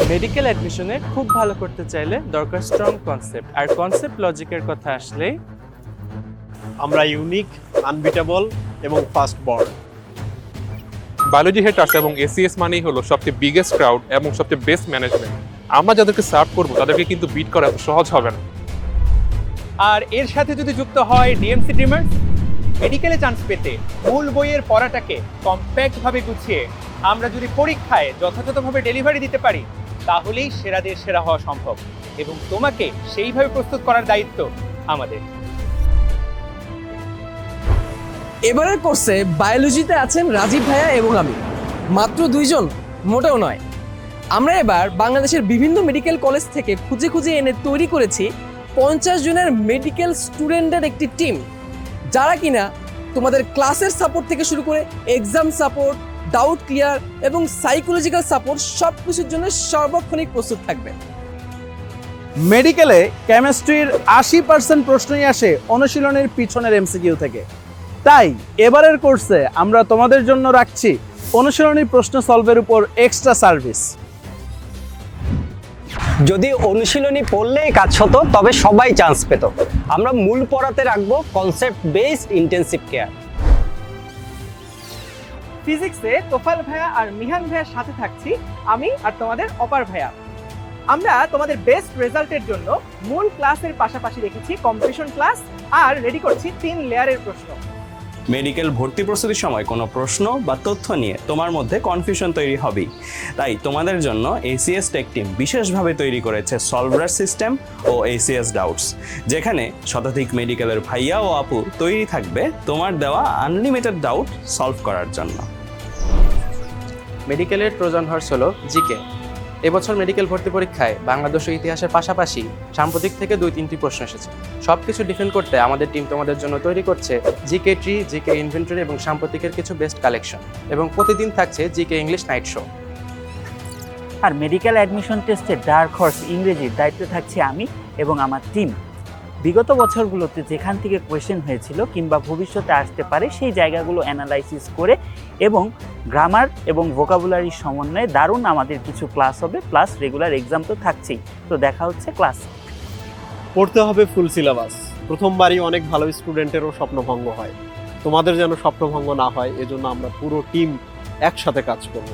Medical অ্যাডমিশনে খুব ভালো করতে চাইলে দরকার স্ট্রং কনসেপ্ট, আর কনসেপ্ট লজিকের কথা আসলেই আমরা ইউনিক, আনবিটেবল এবং ফাস্ট বর্ড। বায়োলজি হেটার্স এবং এসিএস মানেই হলো সবচেয়ে বিগেস্ট ক্রাউড এবং সবচেয়ে বেস্ট ম্যানেজমেন্ট। আমরা যাদেরকে সার্ভ করবো তাদেরকে কিন্তু বিট করা এত সহজ হবে না। আর এর সাথে যদি যুক্ত হয় ডিএমসি ড্রিমার্স, মেডিকেলে চান্স পেতে মূল বইয়ের পড়াটাকে কম্প্যাক্টভাবে গুছিয়ে আমরা যদি পরীক্ষায় যথাযথভাবে ডেলিভারি দিতে পারি, তাহলেই সেরাদের সেরা হওয়া সম্ভব, এবং তোমাকে সেইভাবে প্রস্তুত করার দায়িত্ব আমাদের। এবারের কোর্সে বায়োলজিতে আছেন রাজীব ভাইয়া এবং আমি, মাত্র 2 জন, মোটেও নয়। আমরা এবার বাংলাদেশের বিভিন্ন মেডিকেল কলেজ থেকে খুঁজে খুঁজে এনে তৈরি করেছি 50 জনের মেডিকেল স্টুডেন্টের একটি টিম, যারা কিনা তোমাদের ক্লাসের সাপোর্ট থেকে শুরু করে এক্সাম সাপোর্ট, ডাউট ক্লিয়ার এবং সাইকোলজিক্যাল সাপোর্ট সব কিছুর জন্য সার্বক্ষণিক প্রস্তুত থাকবে। মেডিকেলে কেমিস্ট্রির 80% প্রশ্নই আসে অনুশীলনের পিছনের এমসিকিউ থেকে। তাই এবারের কোর্সে আমরা তোমাদের জন্য রাখছি অনুশীলনী প্রশ্ন সলভের উপর এক্সট্রা সার্ভিস। যদি অনুশীলনী পড়লেই কাজ হতো তবে সবাই চান্স পেত। আমরা মূল পড়াতে রাখবো কনসেপ্ট বেসড ইন্টেন্সিভ কেয়ার। ফিজিক্সে তোফাল ভাইয়া আর মিহান ভাইয়ার সাথে থাকছি আমি আর তোমাদের অপার ভাইয়া। আমরা তোমাদের বেস্ট রেজাল্টের জন্য মূল ক্লাসের পাশাপাশি রেখেছি কম্পিটিশন ক্লাস আর রেডি করছি 3 লেয়ারের প্রশ্ন। মেডিকেল ভর্তি প্রস্তুতির সময় কোনো প্রশ্ন বা তথ্য নিয়ে তোমার মধ্যে কনফিউশন তৈরি হবেই। তাই তোমাদের জন্য এসিএস টেক টিম বিশেষভাবে তৈরি করেছে সলভার সিস্টেম ও এসিএস ডাউটস, যেখানে শতাধিক মেডিকেলের ভাইয়া ও আপু তৈরি থাকবে তোমার দেওয়া আনলিমিটেড ডাউট সলভ করার জন্য। মেডিকেলের ট্রোজান হর্স হলো জিকে। এবছর মেডিকেল ভর্তি পরীক্ষায় বাংলাদেশ ও ইতিহাসের পাশাপাশি সাম্প্রতিক থেকে 2-3টি প্রশ্ন এসেছে। সব কিছু ডিফেন্ড করতে আমাদের টিম তোমাদের জন্য তৈরি করছে জিকে ট্রি, জিকে ইনভেন্টরি এবং সাম্প্রতিকের কিছু বেস্ট কালেকশন, এবং প্রতিদিন থাকছে জিকে ইংলিশ নাইট শো। আর মেডিকেল অ্যাডমিশন টেস্টে ডার্ক হর্স ইংরেজির দায়িত্বে থাকছি আমি এবং আমার টিম। বিগত বছরগুলোতে যেখান থেকে কোয়েশ্চেন হয়েছিল কিংবা ভবিষ্যতে আসতে পারে সেই জায়গাগুলো অ্যানালাইসিস করে এবং গ্রামার এবং ভোকাবুলারির সমন্বয়ে দারুণ আমাদের কিছু ক্লাস হবে, প্লাস রেগুলার এক্সাম তো থাকছেই। তো দেখা হচ্ছে ক্লাস। পড়তে হবে ফুল সিলেবাস। প্রথমবারই অনেক ভালো স্টুডেন্টেরও স্বপ্নভঙ্গ হয়। তোমাদের যেন স্বপ্নভঙ্গ না হয় এজন্য আমরা পুরো টিম একসাথে কাজ করব।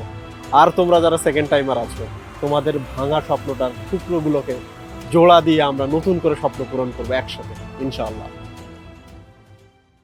আর তোমরা যারা সেকেন্ড টাইমার আছো, তোমাদের ভাঙা স্বপ্নটার টুকরোগুলোকে জোড়া দিয়ে আমরা নতুন করে স্বপ্ন পূরণ করবো একসাথে, ইনশাআল্লাহ।